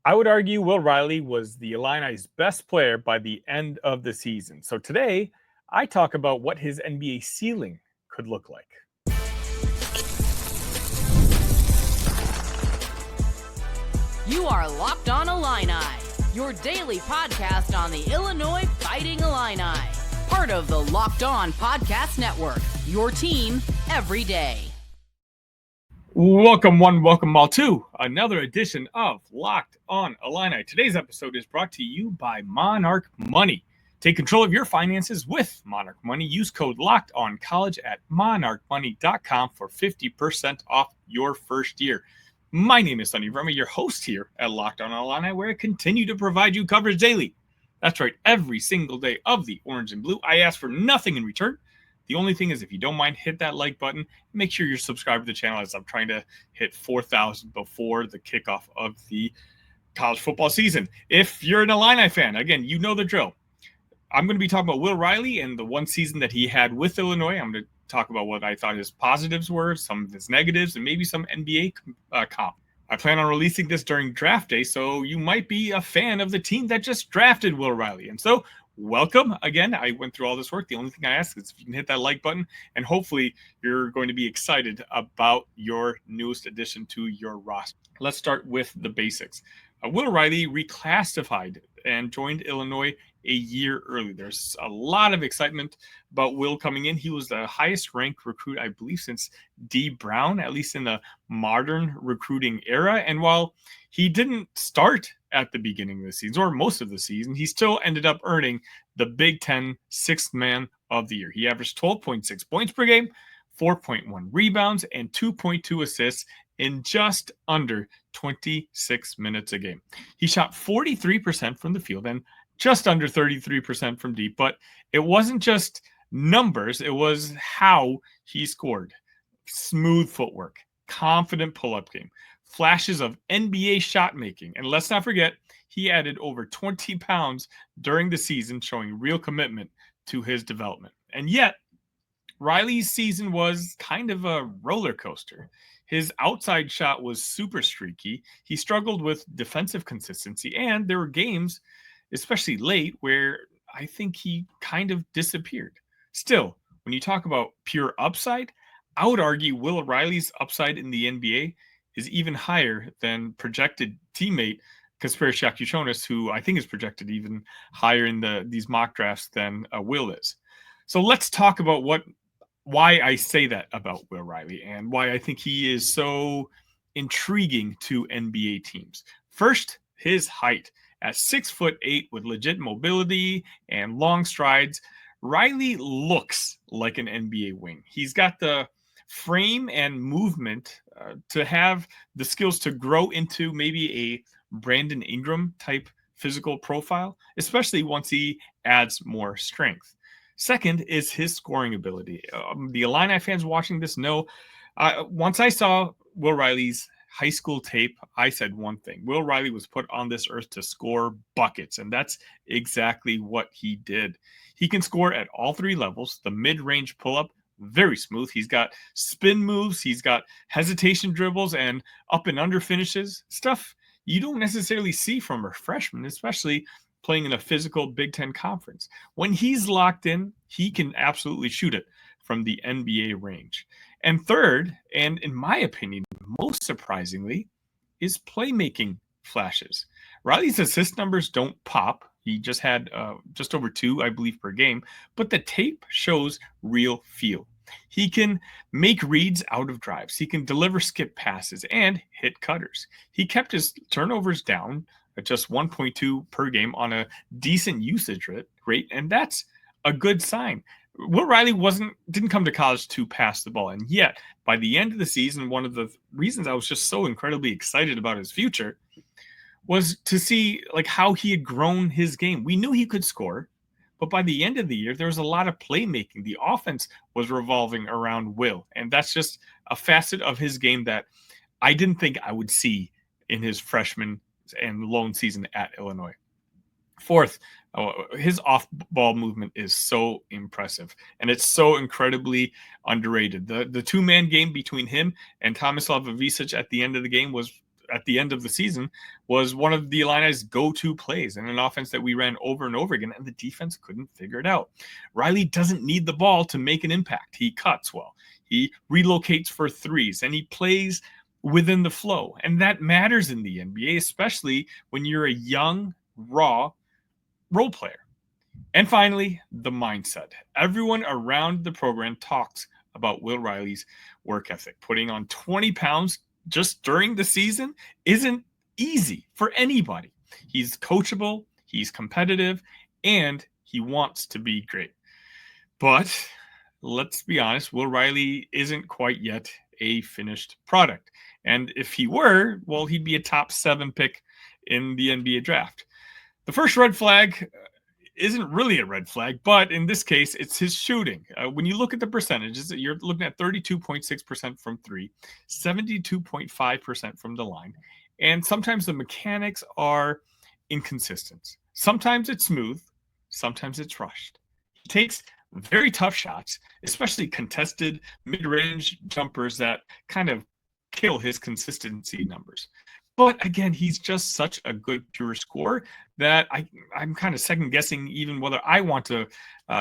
I would argue Will Riley was the Illini's best player by the end of the season. So today, I talk about what his NBA ceiling could look like. You are Locked On Illini, your daily podcast on the Illinois Fighting Illini. Part of the Locked On Podcast Network, your team every day. Welcome one, welcome all to another edition of Locked On Illini. Today's episode is brought to you by Monarch Money. Take control of your finances with Monarch Money. Use code LOCKEDONCollege at monarchmoney.com for 50% off your first year. My name is Sonny Verma, your host here at Locked On Illini, where I continue to provide you coverage daily. That's right, every single day of the orange and blue. I ask for nothing in return. The only thing is, if you don't mind, hit that like button. Make sure you're subscribed to the channel, as I'm trying to hit 4,000 before the kickoff of the college football season. If you're an Illini fan, again, you know the drill. I'm going to be talking about Will Riley and the one season that he had with Illinois. I'm going to talk about what I thought his positives were, some of his negatives, and maybe some NBA comp. I plan on releasing this during draft day, so you might be a fan of the team that just drafted Will Riley. And so, welcome. Again, I went through all this work. The only thing I ask is if you can hit that like button, and hopefully you're going to be excited about your newest addition to your roster. Let's start with the basics. Will Riley reclassified and joined Illinois a year early. There's a lot of excitement about Will coming in. He was the highest ranked recruit, I believe, since D. Brown, at least in the modern recruiting era. And while he didn't start at the beginning of the season, or most of the season, he still ended up earning the Big Ten Sixth Man of the Year. He averaged 12.6 points per game, 4.1 rebounds, and 2.2 assists in just under 26 minutes a game. He shot 43% from the field and just under 33% from deep, but it wasn't just numbers, it was how he scored. Smooth footwork, confident pull-up game, flashes of NBA shot making, and let's not forget, he added over 20 pounds during the season, showing real commitment to his development. And yet, Riley's season was kind of a roller coaster. His outside shot was super streaky. He struggled with defensive consistency, and there were games, especially late, where I think he kind of disappeared. Still, when you talk about pure upside, I would argue Will Riley's upside in the NBA is even higher than projected teammate Kasper Shakuchonis, who I think is projected even higher in these mock drafts than Will is. So let's talk about why I say that about Will Riley and why I think he is so intriguing to NBA teams. First, his height. At 6'8" with legit mobility and long strides, Riley looks like an NBA wing. He's got the frame and movement to have the skills to grow into maybe a Brandon Ingram type physical profile, especially once he adds more strength. Second is his scoring ability. The Illini fans watching this know, once I saw Will Riley's high school tape, I said one thing. Will Riley was put on this earth to score buckets, and that's exactly what he did. He can score at all three levels. The mid-range pull-up, very smooth. He's got spin moves. He's got hesitation dribbles and up and under finishes. Stuff you don't necessarily see from a freshman, especially playing in a physical Big Ten conference. When he's locked in, he can absolutely shoot it from the NBA range. And third, and in my opinion, most surprisingly, is playmaking flashes. Riley's assist numbers don't pop. He just had just over 2, I believe, per game, but the tape shows real feel. He can make reads out of drives. He can deliver skip passes and hit cutters. He kept his turnovers down at just 1.2 per game on a decent usage rate, and that's a good sign. Will Riley didn't come to college to pass the ball, and yet by the end of the season, one of the reasons I was just so incredibly excited about his future was to see like how he had grown his game. We knew he could score, but by the end of the year, there was a lot of playmaking. The offense was revolving around Will, and that's just a facet of his game that I didn't think I would see in his freshman and lone season at Illinois. Fourth, his off-ball movement is so impressive, and it's so incredibly underrated. The two-man game between him and Tomislav Ivisic at the end of the game was at the end of the season was one of the Illini's go-to plays and an offense that we ran over and over again, and the defense couldn't figure it out. Riley doesn't need the ball to make an impact. He cuts well. He relocates for threes, and he plays within the flow. And that matters in the NBA, especially when you're a young, raw role player. And finally, the mindset. Everyone around the program talks about Will Riley's work ethic. Putting on 20 pounds just during the season isn't easy for anybody. He's coachable, he's competitive, and he wants to be great. But let's be honest, Will Riley isn't quite yet a finished product. And if he were, well, he'd be a top 7 pick in the NBA draft. The first red flag isn't really a red flag, but in this case, it's his shooting. When you look at the percentages, you're looking at 32.6% from 3, 72.5% from the line, and sometimes the mechanics are inconsistent. Sometimes it's smooth, sometimes it's rushed. He takes very tough shots, especially contested mid-range jumpers that kind of kill his consistency numbers. But again, he's just such a good pure scorer that I'm kind of second guessing even whether I want to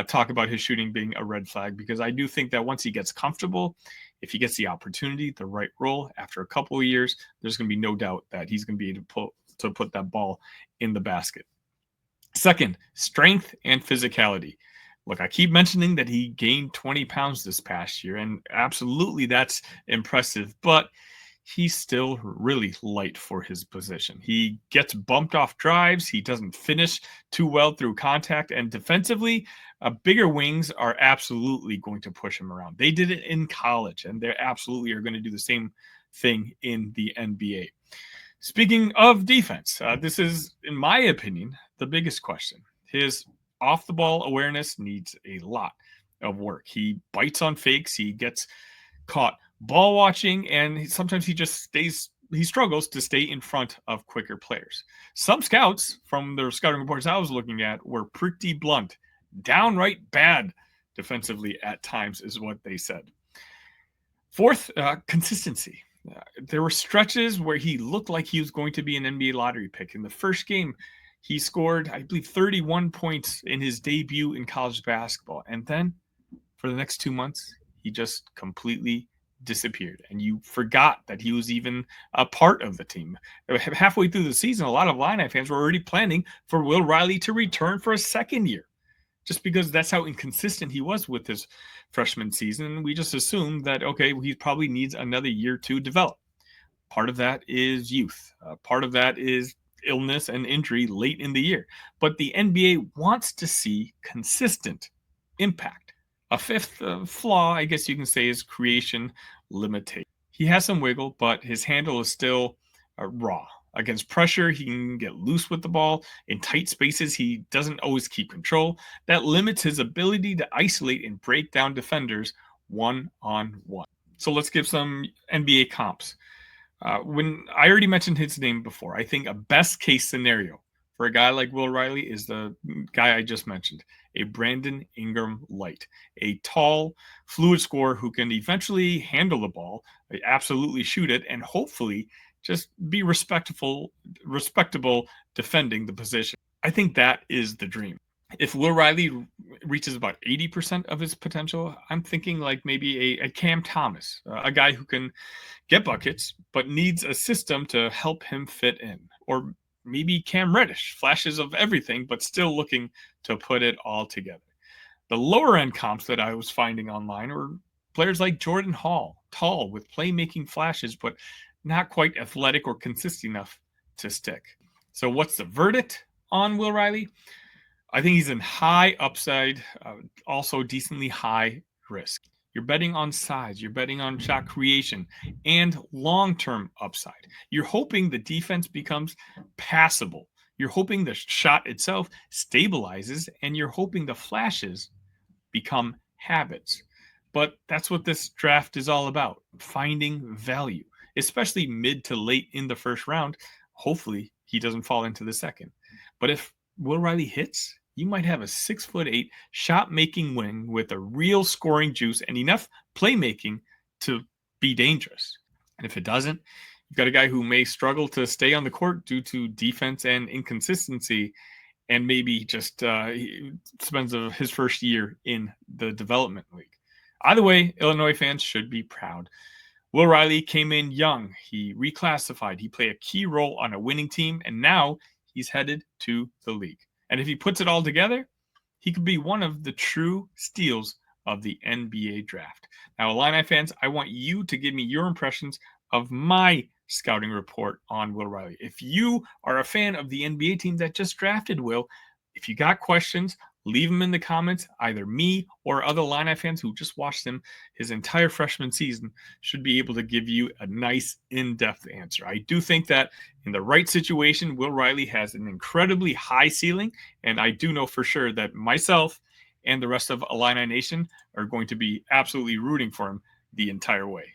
talk about his shooting being a red flag, because I do think that once he gets comfortable, if he gets the opportunity, the right role after a couple of years, there's going to be no doubt that he's going to be able to put that ball in the basket. Second, strength and physicality. Look, I keep mentioning that he gained 20 pounds this past year, and absolutely that's impressive, but he's still really light for his position. He gets bumped off drives. He doesn't finish too well through contact. And defensively, bigger wings are absolutely going to push him around. They did it in college, and they absolutely are going to do the same thing in the NBA. Speaking of defense, this is, in my opinion, the biggest question. His off-the-ball awareness needs a lot of work. He bites on fakes. He gets caught ball watching, and sometimes he struggles to stay in front of quicker players. Some scouts from the scouting reports I was looking at were pretty blunt, downright bad defensively at times is what they said. Fourth, consistency. There were stretches where he looked like he was going to be an NBA lottery pick. In the first game, he scored, I believe, 31 points in his debut in college basketball. And then for the next 2 months, he just completely disappeared, and you forgot that he was even a part of the team. Halfway through the season, a lot of Illini fans were already planning for Will Riley to return for a second year, just because that's how inconsistent he was with his freshman season. We just assumed that, okay, he probably needs another year to develop. Part of that is youth. Part of that is illness and injury late in the year. But the NBA wants to see consistent impact. A fifth flaw, I guess you can say, is creation limitation. He has some wiggle, but his handle is still raw. Against pressure, he can get loose with the ball. In tight spaces, he doesn't always keep control. That limits his ability to isolate and break down defenders one-on-one. So let's give some NBA comps. When I already mentioned his name before, I think a best case scenario for a guy like Will Riley is the guy I just mentioned, a Brandon Ingram light, a tall, fluid scorer who can eventually handle the ball, absolutely shoot it, and hopefully just be respectable defending the position. I think that is the dream. If Will Riley reaches about 80% of his potential, I'm thinking like maybe a Cam Thomas, a guy who can get buckets, but needs a system to help him fit in. Or maybe Cam Reddish, flashes of everything, but still looking to put it all together. The lower end comps that I was finding online were players like Jordan Hall, tall with playmaking flashes, but not quite athletic or consistent enough to stick. So what's the verdict on Will Riley? I think he's in high upside, also decently high risk. You're betting on size, you're betting on shot creation, and long-term upside. You're hoping the defense becomes passable. You're hoping the shot itself stabilizes, and you're hoping the flashes become habits. But that's what this draft is all about, finding value, especially mid to late in the first round. Hopefully, he doesn't fall into the second. But if Will Riley hits, you might have a 6'8" shot-making wing with a real scoring juice and enough playmaking to be dangerous. And if it doesn't, You've got a guy who may struggle to stay on the court due to defense and inconsistency, and maybe just he spends his first year in the development league. Either way, Illinois fans should be proud. Will Riley came in young. He reclassified. He played a key role on a winning team, and now he's headed to the league. And if he puts it all together, he could be one of the true steals of the NBA draft. Now, Illini fans, I want you to give me your impressions of my scouting report on Will Riley. If you are a fan of the NBA team that just drafted Will, if you got questions, leave them in the comments. Either me or other Illini fans who just watched him his entire freshman season should be able to give you a nice in-depth answer. I do think that in the right situation, Will Riley has an incredibly high ceiling, and I do know for sure that myself and the rest of Illini Nation are going to be absolutely rooting for him the entire way.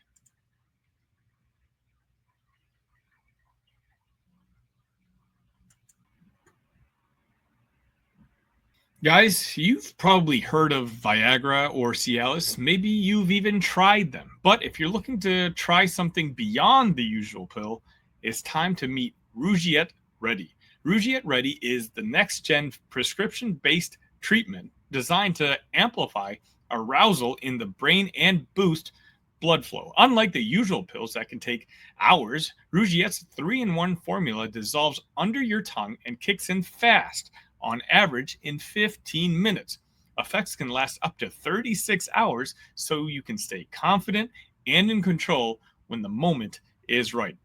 Guys, you've probably heard of Viagra or Cialis. Maybe you've even tried them. But if you're looking to try something beyond the usual pill, it's time to meet Rougiette Ready. Rougiette Ready is the next-gen prescription-based treatment designed to amplify arousal in the brain and boost blood flow. Unlike the usual pills that can take hours, Rougiette's 3-in-1 formula dissolves under your tongue and kicks in fast, on average in 15 minutes. Effects can last up to 36 hours, so you can stay confident and in control when the moment is right.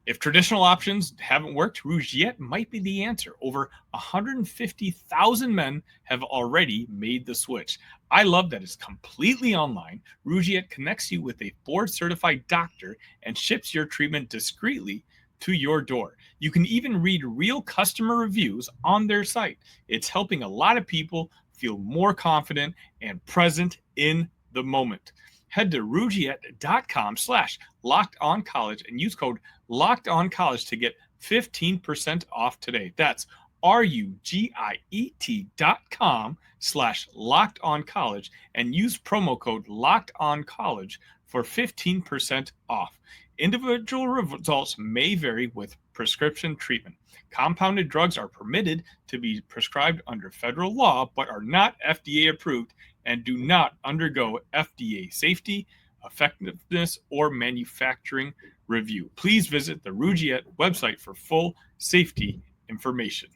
If traditional options haven't worked, Rougiette might be the answer. Over 150,000 men have already made the switch. I love that it's completely online. Rougiette connects you with a board-certified doctor and ships your treatment discreetly to your door. You can even read real customer reviews on their site. It's helping a lot of people feel more confident and present in the moment. Head to rougiette.com/lockedoncollege and use code LOCKEDONCollege to get 15% off today. That's RUGIET.com/lockedoncollege and use promo code LOCKEDONCollege for 15% off. Individual results may vary with prescription treatment. Compounded drugs are permitted to be prescribed under federal law, but are not FDA approved and do not undergo FDA safety, effectiveness, or manufacturing review. Please visit the Rougiette website for full safety information.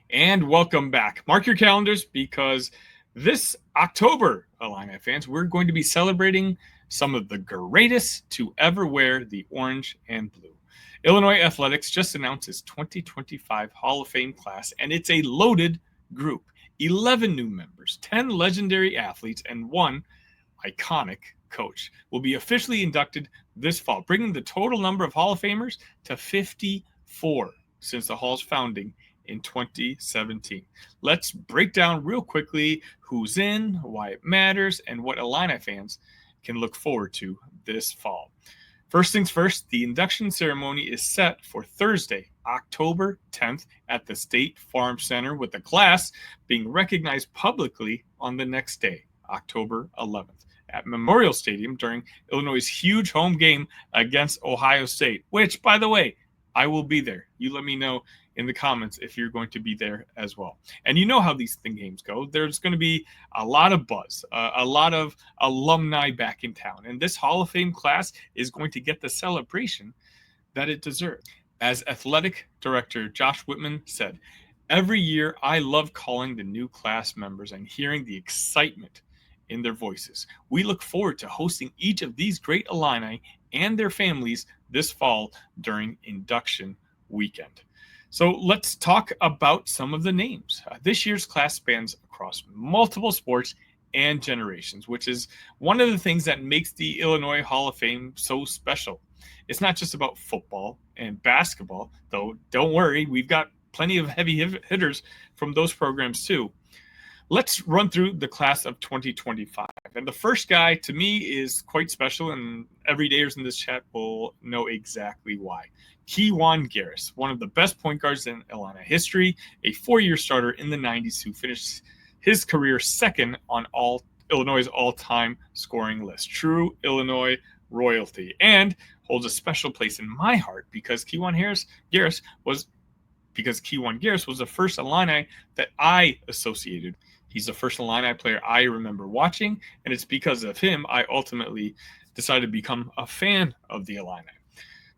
And welcome back. Mark your calendars because this October, Illini fans, we're going to be celebrating some of the greatest to ever wear the orange and blue. Illinois Athletics just announced its 2025 Hall of Fame class, and it's a loaded group. 11 new members, 10 legendary athletes, and 1 iconic coach will be officially inducted this fall, bringing the total number of Hall of Famers to 54 since the Hall's founding in 2017. Let's break down real quickly who's in, why it matters, and what Illini fans can look forward to this fall. First things first, the induction ceremony is set for Thursday, October 10th at the State Farm Center, with the class being recognized publicly on the next day, October 11th, at Memorial Stadium during Illinois' huge home game against Ohio State, which, by the way, I will be there. You let me know in the comments if you're going to be there as well. And you know how these games go. There's going to be a lot of buzz, a lot of alumni back in town. And this Hall of Fame class is going to get the celebration that it deserves. As athletic director Josh Whitman said, "Every year I love calling the new class members and hearing the excitement in their voices. We look forward to hosting each of these great Illini and their families this fall during induction weekend." So let's talk about some of the names. This year's class spans across multiple sports and generations, which is one of the things that makes the Illinois Hall of Fame so special. It's not just about football and basketball, though don't worry, we've got plenty of heavy hitters from those programs too. Let's run through the class of 2025. And the first guy to me is quite special, and everydayers in this chat will know exactly why. Keyjuan Garris, one of the best point guards in Illini history, a 4-year starter in the 90s who finished his career second on Illinois' all-time scoring list. True Illinois royalty, and holds a special place in my heart because Keyjuan Garris was the first Illini that I associated. He's the first Illini player I remember watching, and it's because of him I ultimately decided to become a fan of the Illini.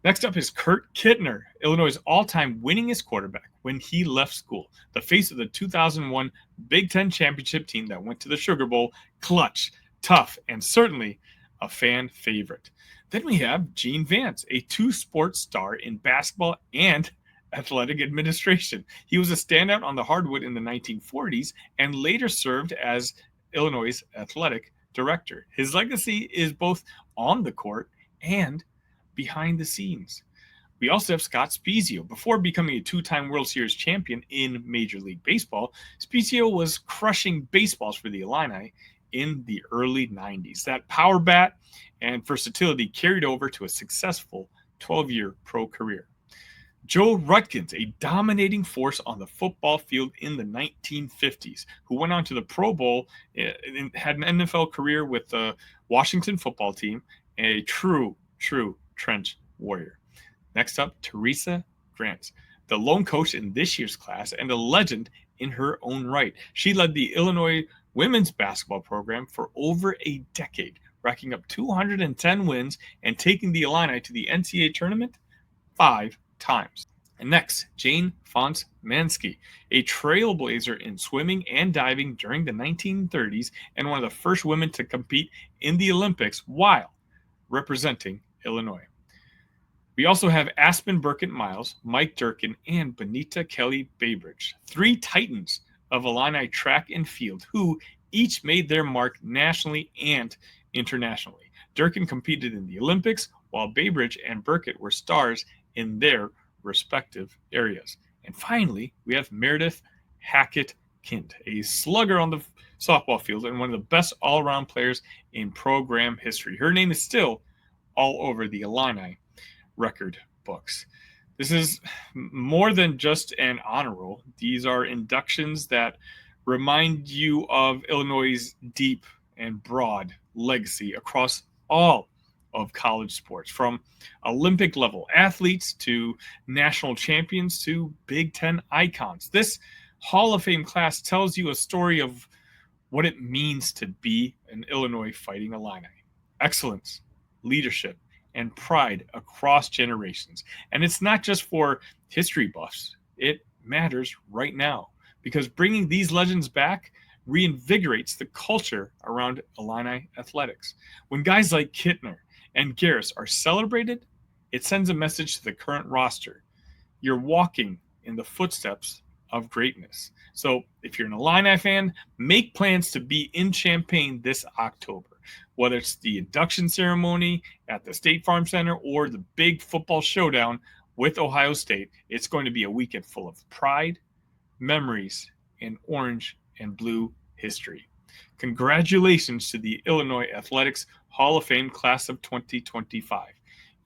Next up is Kurt Kittner, Illinois' all-time winningest quarterback when he left school, the face of the 2001 Big Ten championship team that went to the Sugar Bowl, clutch, tough, and certainly a fan favorite. Then we have Gene Vance, a two-sport star in basketball and athletic administration. He was a standout on the hardwood in the 1940s and later served as Illinois' athletic director. His legacy is both on the court and behind the scenes. We also have Scott Spiezio. Before becoming a two-time World Series champion in Major League Baseball, Spiezio was crushing baseballs for the Illini in the early 90s. That power bat and versatility carried over to a successful 12-year pro career. Joe Rutkins, a dominating force on the football field in the 1950s, who went on to the Pro Bowl and had an NFL career with the Washington football team, and a true trench warrior. Next up, Teresa Grant, the lone coach in this year's class and a legend in her own right. She led the Illinois women's basketball program for over a decade, racking up 210 wins and taking the Illini to the NCAA tournament 5 times. And next, Jane Fonts-Mansky, a trailblazer in swimming and diving during the 1930s and one of the first women to compete in the Olympics while representing Illinois. We also have Aspen Burkett-Miles, Mike Durkin, and Benita Kelly-Baybridge, 3 titans of Illini track and field who each made their mark nationally and internationally. Durkin competed in the Olympics, while Baybridge and Burkett were stars in their respective areas. And finally, we have Meredith Hackett-Kind, a slugger on the softball field and one of the best all-around players in program history. Her name is still all over the Illini record books. This is more than just an honor roll. These are inductions that remind you of Illinois' deep and broad legacy across all of college sports, from Olympic level athletes to national champions to Big Ten icons. This Hall of Fame class tells you a story of what it means to be an Illinois Fighting Illini. Excellence, leadership, and pride across generations. And it's not just for history buffs. It matters right now because bringing these legends back reinvigorates the culture around Illini athletics. When guys like Kittner and Garris are celebrated, it sends a message to the current roster. You're walking in the footsteps of greatness. So if you're an Illini fan, make plans to be in Champaign this October. Whether it's the induction ceremony at the State Farm Center or the big football showdown with Ohio State, it's going to be a weekend full of pride, memories, and orange and blue history. Congratulations to the Illinois Athletics Hall of Fame class of 2025.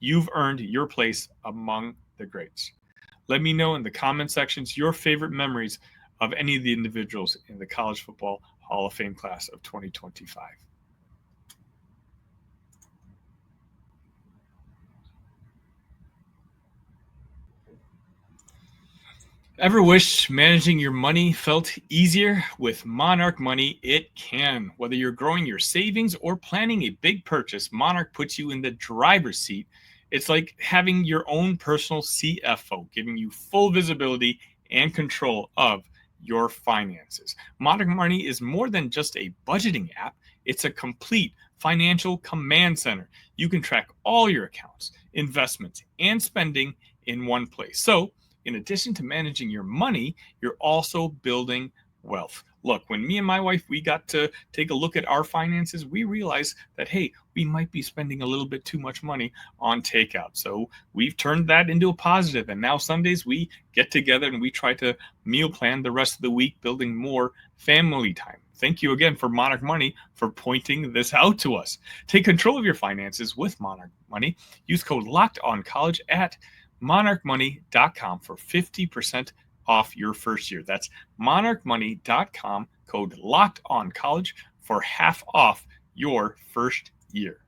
You've earned your place among the greats. Let me know in the comment sections your favorite memories of any of the individuals in the College Football Hall of Fame class of 2025. Ever wish managing your money felt easier? With Monarch Money, it can. Whether you're growing your savings or planning a big purchase, Monarch puts you in the driver's seat. It's like having your own personal CFO, giving you full visibility and control of your finances. Monarch Money is more than just a budgeting app. It's a complete financial command center. You can track all your accounts, investments, and spending in one place. So, in addition to managing your money, you're also building wealth. Look, when me and my wife, we got to take a look at our finances, we realized that, hey, we might be spending a little bit too much money on takeout. So we've turned that into a positive. And now Sundays we get together and we try to meal plan the rest of the week, building more family time. Thank you again for Monarch Money for pointing this out to us. Take control of your finances with Monarch Money. Use code LOCKEDONCollege at monarchmoney.com for 50% off your first year. That's monarchmoney.com, code LOCKEDONCollege for half off your first year.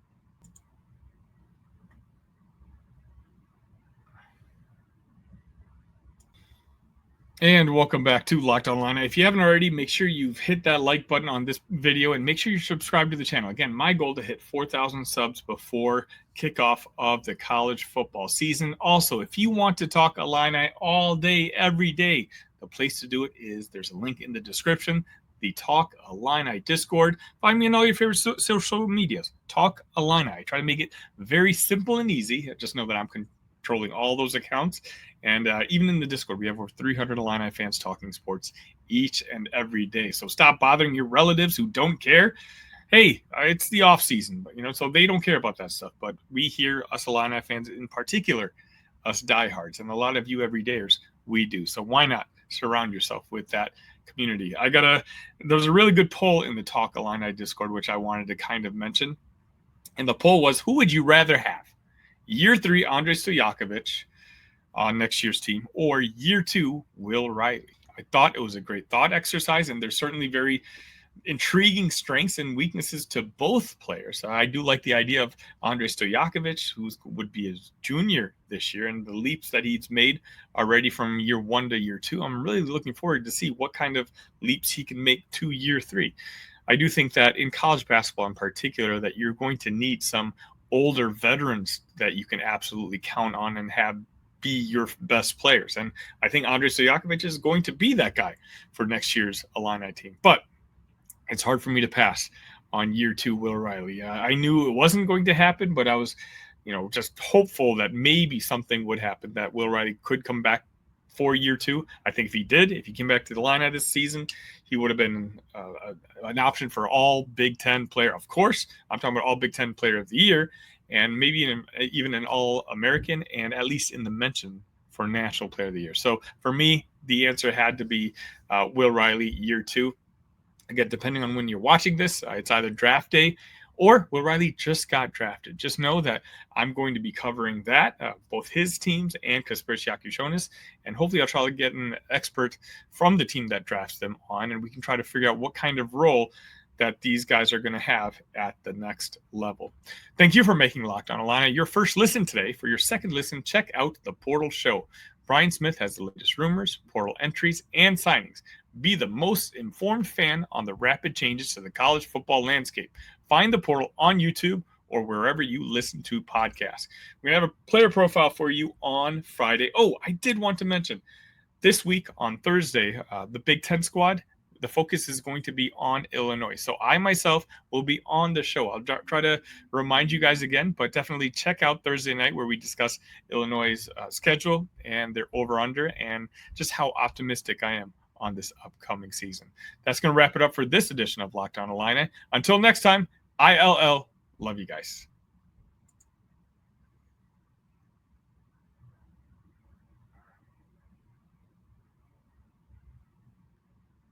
And welcome back to Locked On Illini. If you haven't already, make sure you've hit that like button on this video and make sure you subscribe to the channel. Again, my goal to hit 4,000 subs before kickoff of the college football season. Also, if you want to talk Illini all day, every day, the place to do it is there's a link in the description, the Talk Illini Discord. Find me on all your favorite social medias. Talk Illini. I try to make it very simple and easy. Just know that I'm controlling all those accounts. And even in the Discord, we have over 300 Illini fans talking sports each and every day. So stop bothering your relatives who don't care. Hey, it's the off season, but so they don't care about that stuff. But we here, us Illini fans in particular, us diehards, and a lot of you everydayers, we do. So why not surround yourself with that community? There's a really good poll in the Talk Illini Discord, which I wanted to kind of mention. And the poll was, who would you rather have? Year 3, Andre Stojakovic on next year's team, or year 2, Will Riley? I thought it was a great thought exercise, and there's certainly very intriguing strengths and weaknesses to both players. I do like the idea of Andre Stojakovic, who would be a junior this year, and the leaps that he's made already from year 1 to year 2. I'm really looking forward to see what kind of leaps he can make to year 3. I do think that in college basketball in particular, that you're going to need some older veterans that you can absolutely count on and have be your best players. And I think Andre Stojakovic is going to be that guy for next year's Illini team. But it's hard for me to pass on year 2 Will Riley. I knew it wasn't going to happen, but I was, just hopeful that maybe something would happen, that Will Riley could come back for year 2. I think if he came back to the Illini this season, he would have been an option for all Big Ten player. Of course, I'm talking about all Big Ten player of the year, and maybe even an All-American, and at least in the mention for National Player of the Year. So for me, the answer had to be Will Riley, year 2. Again, depending on when you're watching this, it's either draft day or Will Riley just got drafted. Just know that I'm going to be covering that, both his teams and Kasper Yakushonis, and hopefully I'll try to get an expert from the team that drafts them on, and we can try to figure out what kind of role that these guys are going to have at the next level. Thank you for making Locked On Illini your first listen today. For your second listen, check out the Portal Show. Brian Smith has the latest rumors, portal entries, and signings. Be the most informed fan on the rapid changes to the college football landscape. Find the Portal on YouTube or wherever you listen to podcasts. We're going to have a player profile for you on Friday. Oh, I did want to mention, this week on Thursday, the Big Ten squad, the focus is going to be on Illinois. So I myself will be on the show. I'll try to remind you guys again, but definitely check out Thursday night where we discuss Illinois' schedule and their over-under and just how optimistic I am on this upcoming season. That's going to wrap it up for this edition of Locked On Illini. Until next time, ILL. Love you guys.